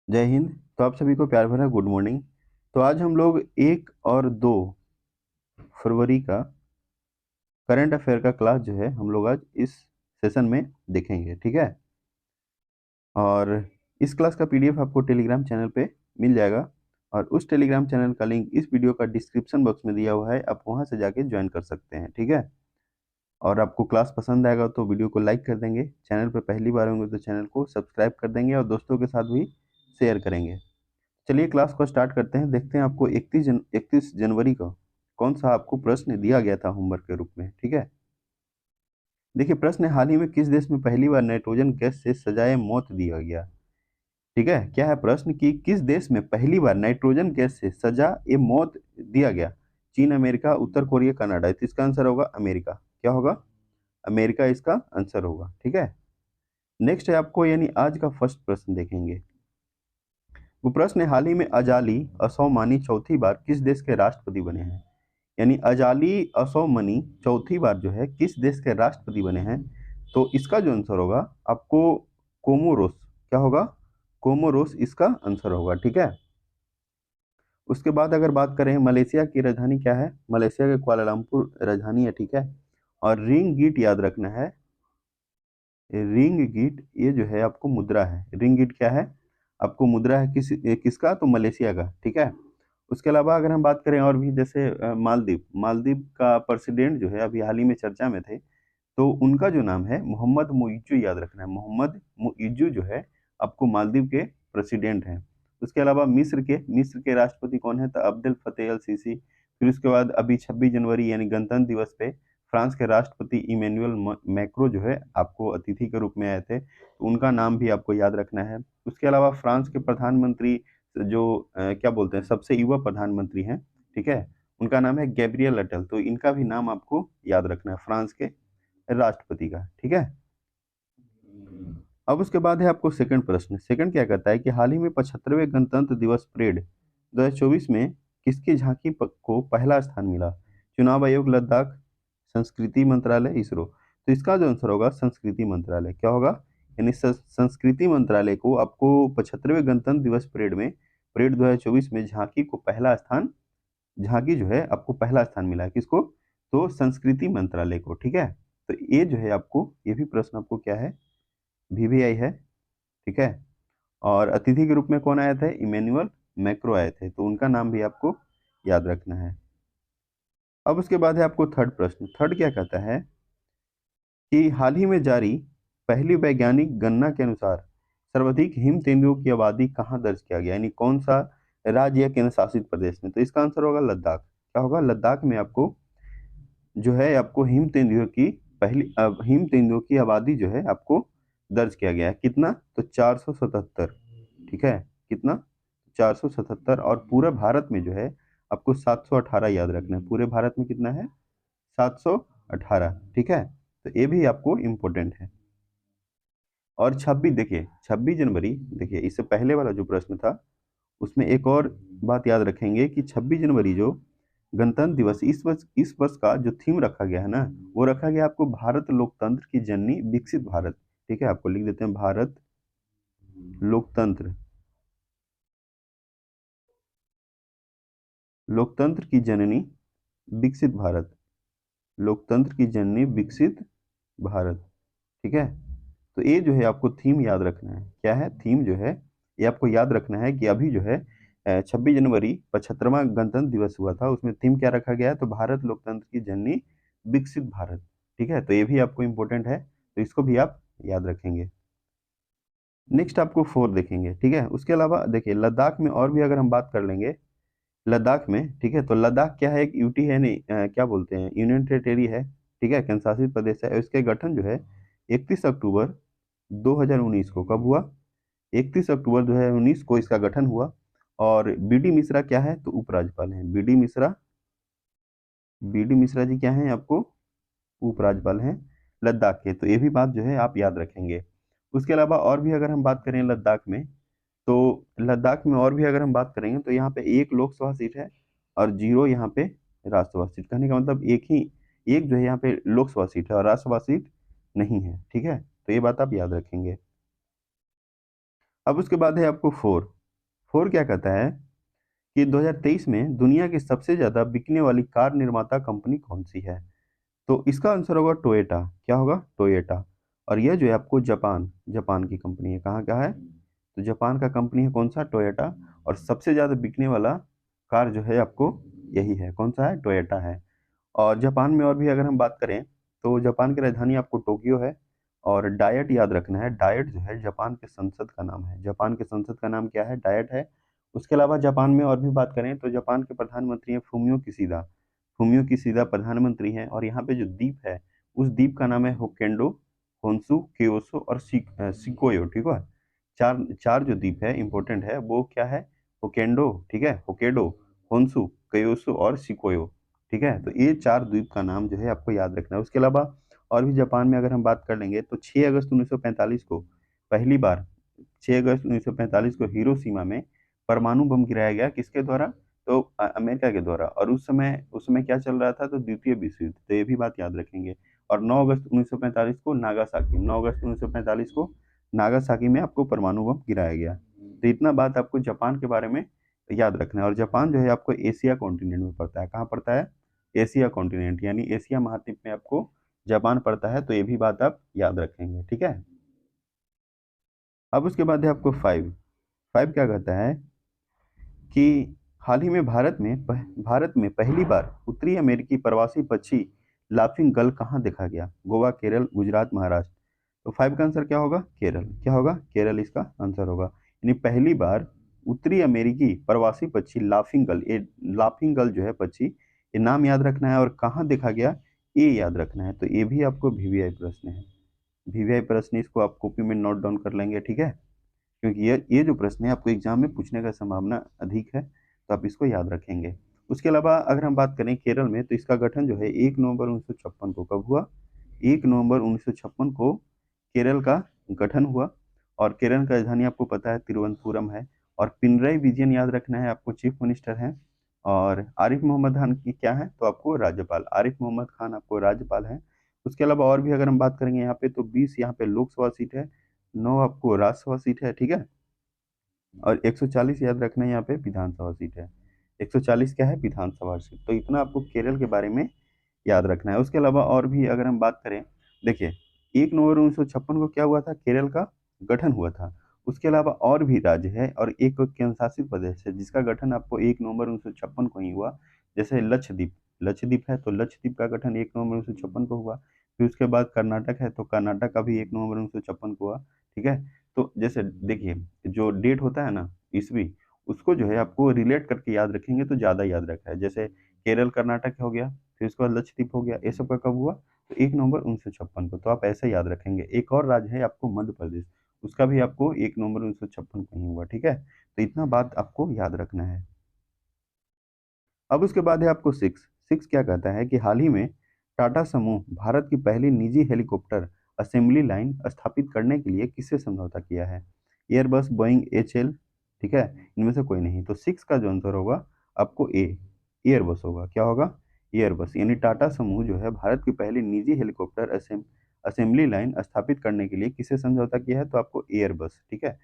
जय हिंद। तो आप सभी को प्यार भरा गुड मॉर्निंग। तो आज हम लोग 1 और 2 फरवरी का करंट अफेयर का क्लास जो है हम लोग आज इस सेशन में देखेंगे, ठीक है। और इस क्लास का पीडीएफ आपको टेलीग्राम चैनल पे मिल जाएगा और उस टेलीग्राम चैनल का लिंक इस वीडियो का डिस्क्रिप्शन बॉक्स में दिया हुआ है, आप वहां से जाके ज्वाइन कर सकते हैं, ठीक है। और आपको क्लास पसंद आएगा तो वीडियो को लाइक कर देंगे, चैनल पर पहली बार होंगे तो चैनल को सब्सक्राइब कर देंगे और दोस्तों के साथ भी शेयर करेंगे। चलिए क्लास को स्टार्ट करते हैं। देखते हैं आपको 31 जनवरी को कौन सा आपको प्रश्न दिया गया था होमवर्क के रूप में, ठीक है। देखिए प्रश्न है, हाल ही में किस देश में पहली बार नाइट्रोजन गैस से सजाए मौत दिया गया। ठीक है, क्या है प्रश्न कि किस देश में पहली बार नाइट्रोजन गैस से सजा ए मौत दिया गया। चीन, अमेरिका, उत्तर कोरिया, कनाडा। तो इसका आंसर होगा अमेरिका। क्या होगा? अमेरिका इसका आंसर होगा, ठीक है। नेक्स्ट है आपको यानी आज का फर्स्ट प्रश्न देखेंगे। वो प्रश्न है, हाल ही में अजाली असौमानी चौथी बार किस देश के राष्ट्रपति बने हैं। यानी अजाली असौमनी चौथी बार जो है किस देश के राष्ट्रपति बने हैं। तो इसका जो आंसर होगा आपको कोमोरोस। क्या होगा? कोमोरोस इसका आंसर होगा, ठीक है। उसके बाद अगर बात करें मलेशिया की राजधानी क्या है, मलेशिया के कुआलालंपुर राजधानी है, ठीक है। और रिंग गीट याद रखना है, रिंग गीट ये जो है आपको मुद्रा है। रिंग गीट क्या है? आपको मुद्रा है किसका? तो मलेशिया का, ठीक है। उसके अलावा अगर हम बात करें और भी जैसे मालदीव, मालदीव का प्रेसिडेंट जो है अभी हाल ही में चर्चा में थे, तो उनका जो नाम है मोहम्मद मुइज्जू याद रखना है। मोहम्मद मुइज्जू जो है आपको मालदीव के प्रेसिडेंट हैं। उसके अलावा मिस्र के राष्ट्रपति कौन है? तो अब्देल फतेह अल सीसी। फिर उसके बाद अभी 26 जनवरी यानी गणतंत्र दिवस पे फ्रांस के राष्ट्रपति इमैनुअल मैक्रो जो है आपको अतिथि के रूप में आए थे, तो उनका नाम भी आपको याद रखना है। उसके अलावा फ्रांस के प्रधानमंत्री जो क्या बोलते हैं सबसे युवा प्रधानमंत्री हैं, ठीक है, उनका नाम है गैब्रियल अटल। तो इनका भी नाम आपको याद रखना है फ्रांस के राष्ट्रपति का, ठीक है। अब उसके बाद है आपको सेकंड प्रश्न। सेकंड क्या कहता है कि हाल ही में 75वें गणतंत्र दिवस परेड 2024 में किसकी झांकी को पहला स्थान मिला। चुनाव आयोग, लद्दाख, संस्कृति मंत्रालय, इसरो। तो इसका जो आंसर होगा संस्कृति मंत्रालय। क्या होगा? यानी संस्कृति मंत्रालय को आपको 75वें गणतंत्र दिवस परेड में, परेड 2024 में झांकी को पहला स्थान, झांकी जो है आपको पहला स्थान मिला है। किसको? तो संस्कृति मंत्रालय को, ठीक है। तो ये जो है आपको, ये भी प्रश्न आपको क्या है, वीवीआई है, ठीक है। और अतिथि के रूप में कौन आए थे? इमैनुअल मैक्रो आए थे, तो उनका नाम भी आपको याद रखना है। अब उसके बाद है आपको थर्ड प्रश्न। थर्ड क्या कहता है कि हाल ही में जारी पहली वैज्ञानिक गणना के अनुसार सर्वाधिक हिम तेंदुओं की आबादी कहाँ दर्ज किया गया, यानी कौन सा राज्य या केंद्र शासित प्रदेश में। तो इसका आंसर होगा लद्दाख। क्या होगा? लद्दाख में आपको जो है आपको हिम तेंदुओं की हिम तेंदुओं की आबादी जो है आपको दर्ज किया गया है। कितना? तो 477, ठीक है। कितना? 477। और पूरे भारत में जो है आपको 718 याद रखना है। पूरे भारत में कितना है? 718, ठीक है। तो ये भी आपको इम्पोर्टेंट है। और 26, देखिए 26 जनवरी, देखिए इससे पहले वाला जो प्रश्न था उसमें एक और बात याद रखेंगे कि 26 जनवरी जो गणतंत्र दिवस इस वर्ष का जो थीम रखा गया है ना, वो रखा गया आपको भारत लोकतंत्र की जननी विकसित भारत, ठीक है। आपको लिख देते हैं भारत लोकतंत्र, लोकतंत्र की जननी विकसित भारत, लोकतंत्र की जननी विकसित भारत, ठीक है। तो ये जो है आपको थीम याद रखना है। क्या है थीम जो है? ये आपको याद रखना है कि अभी जो है 26 जनवरी 75वां गणतंत्र दिवस हुआ था, उसमें थीम क्या रखा गया है? तो भारत लोकतंत्र की जननी विकसित भारत, ठीक है। तो ये भी आपको इम्पोर्टेंट है, तो इसको भी आप याद रखेंगे। नेक्स्ट आपको फोर देखेंगे, ठीक है। उसके अलावा देखिए लद्दाख में और भी अगर हम बात कर लेंगे, लद्दाख में, ठीक है, तो लद्दाख क्या है? एक यूटी है, नहीं क्या बोलते हैं, यूनियन टेरिटरी है, ठीक है, केंद्र शासित प्रदेश है। इसके गठन जो है 31 अक्टूबर 2019 को कब हुआ? 31 अक्टूबर 2019 को इसका गठन हुआ। और बीडी मिश्रा क्या है? तो उपराज्यपाल हैं बीडी मिश्रा। बीडी मिश्रा जी क्या हैं? आपको उपराज्यपाल हैं लद्दाख के। तो ये भी बात जो है आप याद रखेंगे। उसके अलावा और भी अगर हम बात करें लद्दाख में, तो लद्दाख में और भी अगर हम बात करेंगे तो यहाँ पे 1 लोकसभा सीट है और 0 यहाँ पे राज्यसभा सीट। कहने का मतलब एक जो है यहाँ पे लोकसभा सीट है और राज्यसभा सीट नहीं है, ठीक है। तो ये बात आप याद रखेंगे। अब उसके बाद है आपको फोर, 4 क्या कहता है कि 2023 में दुनिया की सबसे ज्यादा बिकने वाली कार निर्माता कंपनी कौन सी है? तो इसका आंसर होगा टोयोटा। क्या होगा? टोयोटा। और यह जो है आपको जापान जापान की कंपनी है। कहाँ का है? तो जापान का कंपनी है कौन सा? टोयोटा। और सबसे ज्यादा बिकने वाला कार जो है आपको यही है। कौन सा है? टोयोटा है। और जापान में और भी अगर हम बात करें तो जापान की राजधानी आपको टोक्यो है। और डायट याद रखना है, डायट जो है जापान के संसद का नाम है। जापान के संसद का नाम क्या है? डायट है। उसके अलावा जापान में और भी बात करें तो जापान के प्रधानमंत्री हैं फूमियो किशिदा। फूमियो किशिदा प्रधानमंत्री हैं। और यहाँ पे जो द्वीप है उस द्वीप का नाम है होक्केंडो, होन्सु, क्योसो और सिकोयो। ठीक है, चार चार जो द्वीप है इंपॉर्टेंट है वो क्या है? होकेंडो, ठीक है, होकेडो, होन्सु, क्योसो और सिकोयो। ठीक है, तो ये चार द्वीप का नाम जो है आपको याद रखना है। उसके अलावा और भी जापान में अगर हम बात कर लेंगे तो 6 अगस्त 1945 को पहली बार 6 अगस्त 1945 को हिरोशिमा में परमाणु बम गिराया गया। किसके द्वारा? तो अमेरिका के द्वारा। और उस समय क्या चल रहा था? तो द्वितीय विश्व युद्ध। तो ये भी बात याद रखेंगे। और 9 अगस्त 1945 को नागासाकी, 9 अगस्त 1945 को नागासाकी में आपको परमाणु बम गिराया गया। तो इतना बात आपको जापान के बारे में याद रखना है। और जापान जो है आपको एशिया कॉन्टिनेंट में पड़ता है। कहाँ पड़ता है? एशिया कॉन्टिनेंट, यानी एशिया महाद्वीप में आपको जापान पड़ता है। तो ये भी बात आप याद रखेंगे। ठीक है, अब उसके बाद है आपको 5। 5 क्या कहता है कि हाल ही में भारत में पहली बार उत्तरी अमेरिकी प्रवासी पक्षी लाफिंग गल कहाँ देखा गया? गोवा, केरल, गुजरात, महाराष्ट्र। तो 5 का आंसर क्या होगा? केरल। क्या होगा? केरल इसका आंसर होगा। यानी पहली बार उत्तरी अमेरिकी प्रवासी पक्षी लाफिंग गल, ये लाफिंग गल जो है पक्षी, ये नाम याद रखना है। और कहाँ देखा गया ये याद रखना है। तो ये भी आपको वीवीआई प्रश्न है। वीवीआई प्रश्न, इसको आप कॉपी में नोट डाउन कर लेंगे। ठीक है, क्योंकि ये जो प्रश्न है आपको एग्जाम में पूछने का संभावना अधिक है, तो आप इसको याद रखेंगे। उसके अलावा अगर हम बात करें केरल में, तो इसका गठन जो है 1 नवंबर 1956 को कब हुआ? 1 नवंबर 1956 को केरल का गठन हुआ। और केरल का राजधानी आपको पता है तिरुवनंतपुरम है। और पिनरई विजयन याद रखना है आपको, चीफ मिनिस्टर हैं। और आरिफ मोहम्मद खान की क्या है? तो आपको राज्यपाल। आरिफ मोहम्मद खान आपको राज्यपाल हैं। उसके अलावा और भी अगर हम बात करेंगे यहाँ पे, तो 20 यहाँ पे लोकसभा सीट है, 9 आपको राज्यसभा सीट है। ठीक है, और 140 याद रखना है यहाँ पे विधानसभा सीट है। 140 क्या है? विधानसभा सीट। तो इतना आपको केरल के बारे में याद रखना है। उसके अलावा और भी अगर हम बात करें, देखिए 1 नवंबर 1956 को क्या हुआ था? केरल का गठन हुआ था। उसके अलावा और भी राज्य है और एक केंद्र शासित प्रदेश है जिसका गठन आपको 1 नवंबर 1956 को ही हुआ। जैसे लक्षद्वीप, लक्षद्वीप है तो लक्षद्वीप का गठन 1 नवंबर 1956 को हुआ। फिर उसके बाद कर्नाटक है तो कर्नाटक का भी 1 नवंबर 1956 को हुआ। ठीक है, तो जैसे देखिए जो डेट होता है ना, ईस्वी, उसको जो है आपको रिलेट करके याद रखेंगे तो ज्यादा याद रखा है। जैसे केरल कर्नाटक हो गया, फिर उसके बाद लक्षद्वीप हो गया, ये सब का कब हुआ? तो 1 नवंबर 1956 को। तो आप ऐसे याद रखेंगे। एक और राज्य है आपको मध्य प्रदेश, उसका भी आपको 1 नवंबर 1956 को ही हुआ। ठीक है, तो इतना बात आपको याद रखना है। अब उसके बाद है आपको 6। 6 क्या कहता है कि हाल ही में टाटा समूह भारत की पहली निजी हेलीकॉप्टर असेंबली लाइन स्थापित करने के लिए किससे समझौता किया है? Airbus, Boeing, HL. ठीक है, इनमें से कोई नहीं। तो 6 का जो आंसर होगा आपको ए, एयरबस होगा। क्या होगा? एयरबस। यानी टाटा समूह जो है भारत की पहली निजी हेलीकॉप्टर असेंबली लाइन स्थापित करने के लिए किससे समझौता किया है? तो आपको एयरबस। ठीक है,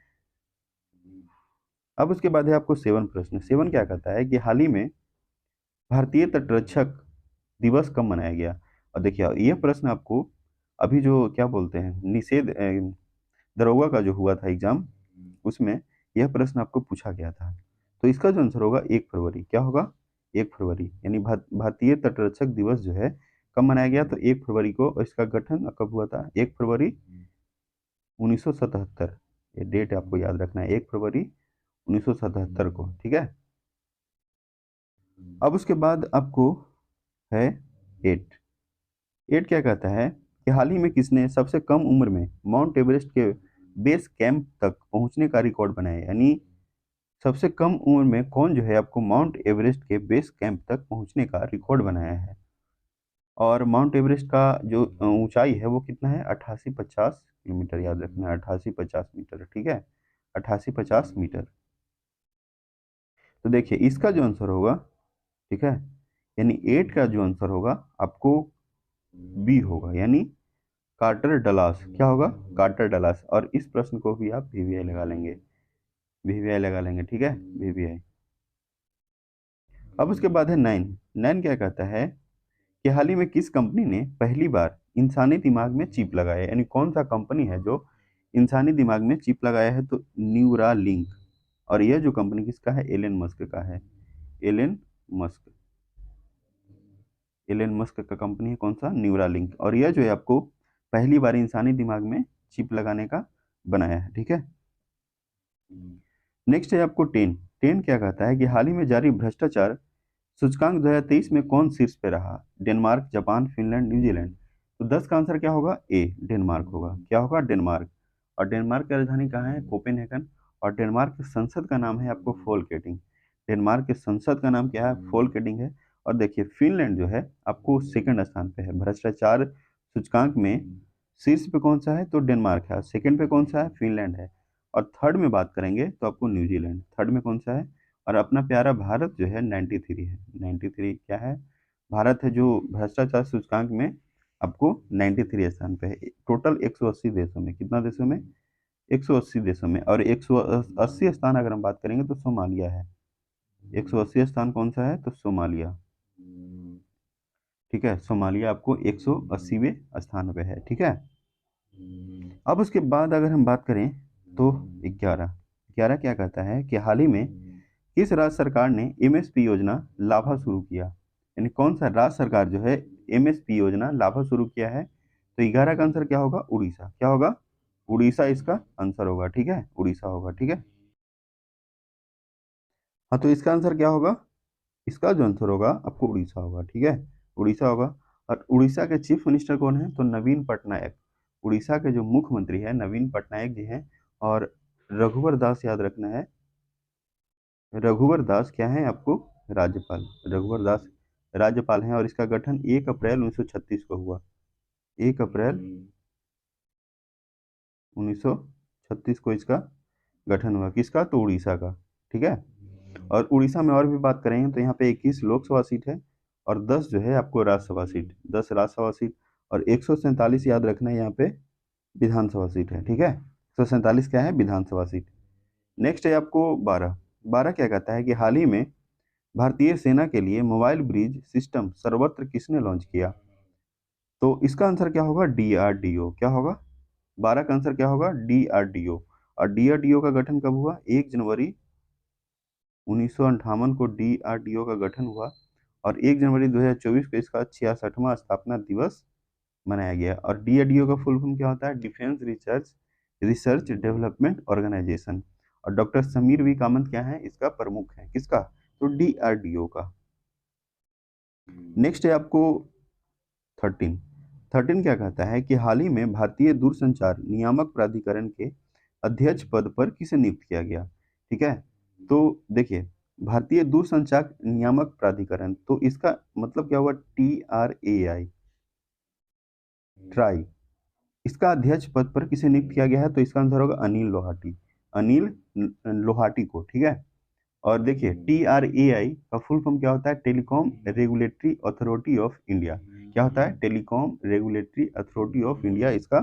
अब उसके बाद है आपको 7 प्रश्न। 7 क्या कहता है कि हाल ही में भारतीय तटरक्षक दिवस कब मनाया गया? और देखिए ये प्रश्न आपको अभी जो क्या बोलते हैं निषेध दरोगा का जो हुआ था एग्जाम, उसमें यह प्रश्न आपको पूछा गया था। तो इसका जो आंसर होगा 1 फरवरी। क्या होगा? 1 फरवरी। यानी भारतीय तटरक्षक दिवस जो है कब मनाया गया? तो 1 फरवरी को। और इसका गठन कब हुआ था? 1 फरवरी 1977। ये डेट आपको याद रखना है, 1 फरवरी 1977 को। ठीक है, अब उसके बाद आपको है 8। 8 क्या कहता है कि हाल ही में किसने सबसे कम उम्र में माउंट एवरेस्ट के बेस कैंप तक पहुंचने का रिकॉर्ड बनाया? यानी सबसे कम उम्र में कौन जो है आपको माउंट एवरेस्ट के बेस कैंप तक पहुंचने का रिकॉर्ड बनाया है? और माउंट एवरेस्ट का जो ऊंचाई है वो कितना है? 8850 किलोमीटर। याद रखना है 8850 मीटर। ठीक है, 8850 मीटर। तो देखिए इसका जो आंसर होगा, ठीक है, यानी 8 का जो आंसर होगा आपको बी होगा, यानी कार्टर डलास। क्या होगा? Carter Dallas. और इस प्रश्न को भी आप वीवीआई लगा लेंगे। VVI लगा लेंगे, ठीक है, VVI। अब उसके बाद है 9। 9 क्या कहता है कि हाल ही में किस कंपनी ने पहली बार इंसानी दिमाग में चिप लगाया है, यानी कौन सा कंपनी है जो इंसानी दिमाग में चिप लगाया है, तो न्यूरालिंक। और यह जो कंपनी किसका है, एलन मस्क का है। एलन मस्क, एलन मस्क का कंपनी है कौन सा, न्यूरालिंक। और यह जो है आपको पहली बार इंसानी दिमाग में चिप लगाने का बनाया है, ठीक है। नेक्स्ट है आपको 10। 10 क्या कहता है कि हाल ही में जारी भ्रष्टाचार सूचकांक 2023 में कौन शीर्ष पे रहा, डेनमार्क, जापान, फिनलैंड, न्यूजीलैंड। तो 10 का आंसर क्या होगा, ए, डेनमार्क होगा। क्या होगा, डेनमार्क। और डेनमार्क की राजधानी कहाँ है, कोपेनहेगन। और डेनमार्क के संसद का नाम है आपको फोल्केटिंग। डेनमार्क के संसद का नाम क्या है, फोल्केटिंग है। और देखिए फिनलैंड जो है आपको सेकंड स्थान पे है भ्रष्टाचार सूचकांक में। शीर्ष पे कौन सा है, तो डेनमार्क है। सेकंड पे कौन सा है, फिनलैंड है। और थर्ड में बात करेंगे तो आपको न्यूजीलैंड थर्ड में कौन सा है। और अपना प्यारा भारत जो है 93 है। 93 क्या है, भारत है जो भ्रष्टाचार सूचकांक में आपको 93 स्थान पे है। टोटल 180 देशों में, कितना देशों में, 180 देशों में। और 180 स्थान अगर हम बात करेंगे तो सोमालिया है। 180 स्थान कौन सा है, तो सोमालिया, ठीक है। सोमालिया आपको 180वें स्थान पे है, ठीक है। अब उसके बाद अगर हम बात करें तो 11। 11 क्या कहता है कि हाल ही में किस राज्य सरकार ने एमएसपी योजना लाभा शुरू किया, यानी कौन सा राज्य सरकार जो है एमएसपी योजना लाभा शुरू किया है। तो 11 का आंसर क्या होगा, उड़ीसा। क्या होगा, उड़ीसा इसका आंसर होगा, ठीक है, उड़ीसा होगा, ठीक है। हाँ, तो इसका आंसर क्या होगा, इसका जो आंसर होगा आपको उड़ीसा होगा, ठीक है, उड़ीसा होगा। और उड़ीसा के चीफ मिनिस्टर कौन है, तो नवीन पटनायक। उड़ीसा के जो मुख्यमंत्री है नवीन पटनायक जी हैं। और रघुवर दास याद रखना है, रघुवर दास क्या है आपको, राज्यपाल। रघुवर दास राज्यपाल हैं। और इसका गठन 1 अप्रैल 1936 को हुआ। 1 अप्रैल 1936 को इसका गठन हुआ, किसका, तो उड़ीसा का, ठीक है। और उड़ीसा में और भी बात करेंगे तो यहाँ पे 21 लोकसभा सीट है। और 10 जो है आपको राज्यसभा सीट, 10 राज्यसभा सीट। और 147 याद रखना है यहाँ पे विधानसभा सीट है, ठीक है। 147 क्या है, विधानसभा सीट। नेक्स्ट है आपको 12। 12 क्या कहता है कि हाल ही में भारतीय सेना के लिए मोबाइल ब्रिज सिस्टम सर्वत्र किसने लॉन्च किया। तो इसका आंसर क्या होगा, DRDO। क्या होगा, 12 का आंसर क्या होगा, DRDO। और DRDO का गठन कब हुआ, 1 जनवरी 1958 को DRDO का गठन हुआ। और 1 जनवरी 2024 को इसका 66वां स्थापना दिवस मनाया गया। और DRDO का फुल फॉर्म क्या होता है, defence research research development organisation. और डॉक्टर समीर वी कामत क्या है, इसका प्रमुख है, किसका, तो DRDO का। नेक्स्ट है आपको 13। 13 क्या कहता है कि हाल ही में भारतीय दूरसंचार नियामक प्राधिकरण के अध्यक्ष पद पर किसे नियुक्त किया गया, ठीक है। तो देखिए भारतीय दूरसंचार नियामक प्राधिकरण, तो इसका मतलब क्या हुआ, TRAI, ट्राई। इसका अध्यक्ष पद पर किसे नियुक्त किया गया है, तो इसका आंसर होगा अनिल लोहाटी। अनिल लोहाटी को, ठीक है। और देखिए TRAI का फुल फॉर्म क्या होता है, telecom regulatory authority of India. क्या होता है, telecom regulatory authority of India इसका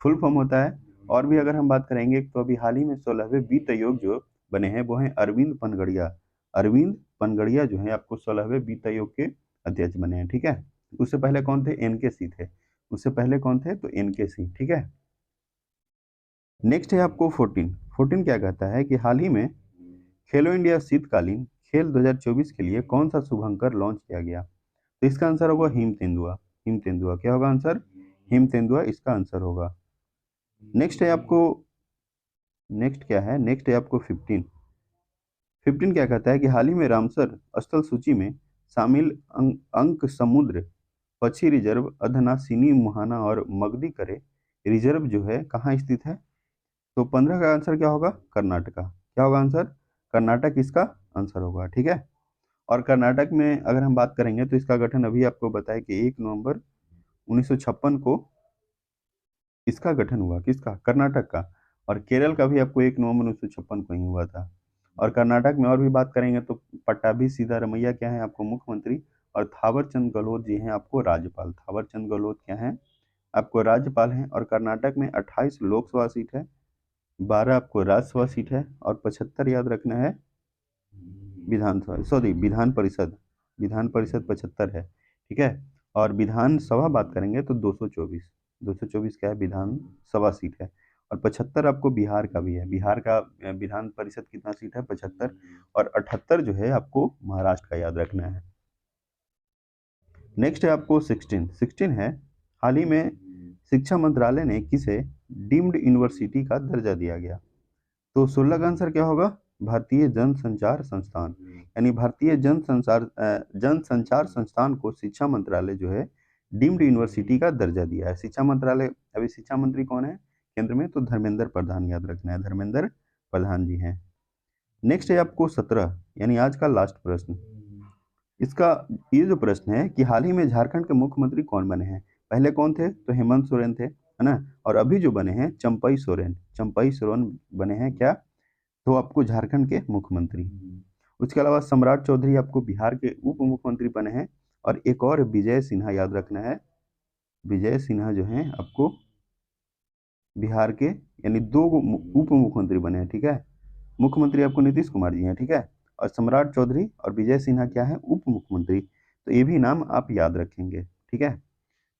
फुल फॉर्म होता है। और भी अगर हम बात करेंगे तो अभी हाल ही में 16वें वित्त आयोग जो बने हैं वो हैं अरविंद पनगड़िया। अरविंद पनगड़िया जो है आपको 16वें वित्त आयोग के अध्यक्ष बने हैं, ठीक है। उससे पहले कौन थे, NK सिंह थे। उससे पहले कौन थे, तो NK सिंह, ठीक है। नेक्स्ट है आपको 14। 14 क्या कहता है कि हाल ही में खेलो इंडिया शीतकालीन खेल 2024 के लिए कौन सा शुभंकर लॉन्च किया गया। तो इसका आंसर होगा हिम तेंदुआ। हिम तेंदुआ, क्या होगा आंसर, हिम तेंदुआ इसका आंसर होगा। नेक्स्ट है आपको, नेक्स्ट क्या है, नेक्स्ट है आपको 15। 15 क्या कहता है कि हाल ही में रामसर स्थल सूची में शामिल अंक समुद्र पक्षी रिजर्व अधनासिनी मुहाना और मगदी करे रिजर्व जो है कहाँ स्थित है। तो 15 का आंसर क्या होगा, कर्नाटका। क्या होगा आंसर, कर्नाटक इसका आंसर होगा, ठीक है। और कर्नाटक में अगर हम बात करेंगे तो इसका गठन अभी आपको बताया कि 1 नवंबर 1956 को इसका गठन हुआ, किसका, कर्नाटक का। और केरल का भी आपको 1 नवंबर 1956 को ही हुआ था। और कर्नाटक में और भी बात करेंगे तो पट्टाभी सीतारमैया क्या है आपको मुख्यमंत्री। और थावर चंद गहलोत जी हैं आपको राज्यपाल। थावर चंद गहलोत क्या हैं, आपको राज्यपाल हैं। और कर्नाटक में 28 लोकसभा सीट है 12 आपको राज्यसभा सीट है और 75 याद रखना है विधानसभा, सॉरी विधान परिषद, विधान परिषद 75 है, ठीक है। और विधानसभा बात करेंगे तो 224, 224 क्या है, विधानसभा सीट है। और 75 आपको बिहार का भी है, बिहार का विधान परिषद कितना सीट है, 75। और 78 जो है आपको महाराष्ट्र का याद रखना है। नेक्स्ट है आपको 16 है, हाल ही में शिक्षा मंत्रालय ने किसे डीम्ड यूनिवर्सिटी का दर्जा दिया गया। तो 16 का आंसर क्या होगा, भारतीय जनसंचार संस्थान, यानी भारतीय जनसंचार संस्थान को शिक्षा मंत्रालय जो है डीम्ड यूनिवर्सिटी का दर्जा दिया है। शिक्षा मंत्रालय, अभी शिक्षा मंत्री कौन है केंद्र में, तो धर्मेंद्र प्रधान याद रखना है, धर्मेंद्र प्रधान जी हैं। नेक्स्ट है आपको 17, यानी आज का लास्ट प्रश्न। इसका ये जो प्रश्न है कि हाल ही में झारखंड के मुख्यमंत्री कौन बने हैं। पहले कौन थे, तो हेमंत सोरेन थे, है ना। और अभी जो बने हैं चंपई सोरेन, चंपई सोरेन बने हैं क्या, तो आपको झारखंड के मुख्यमंत्री। उसके अलावा सम्राट चौधरी आपको बिहार के उप मुख्यमंत्री बने हैं। और एक और विजय सिन्हा याद रखना है, विजय सिन्हा जो हैं आपको बिहार के, यानी दो उप मुख्यमंत्री बने हैं, ठीक है। मुख्यमंत्री आपको नीतीश कुमार जी हैं, ठीक है। और सम्राट चौधरी और विजय सिन्हा क्या है, उप मुख्यमंत्री। तो ये भी नाम आप याद रखेंगे, ठीक है।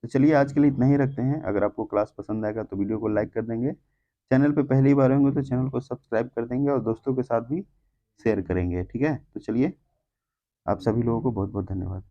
तो चलिए आज के लिए इतना ही रखते हैं। अगर आपको क्लास पसंद आएगा तो वीडियो को लाइक कर देंगे, चैनल पे पहली बार होंगे तो चैनल को सब्सक्राइब कर देंगे और दोस्तों के साथ भी शेयर करेंगे, ठीक है। तो चलिए आप सभी लोगों को बहुत बहुत धन्यवाद।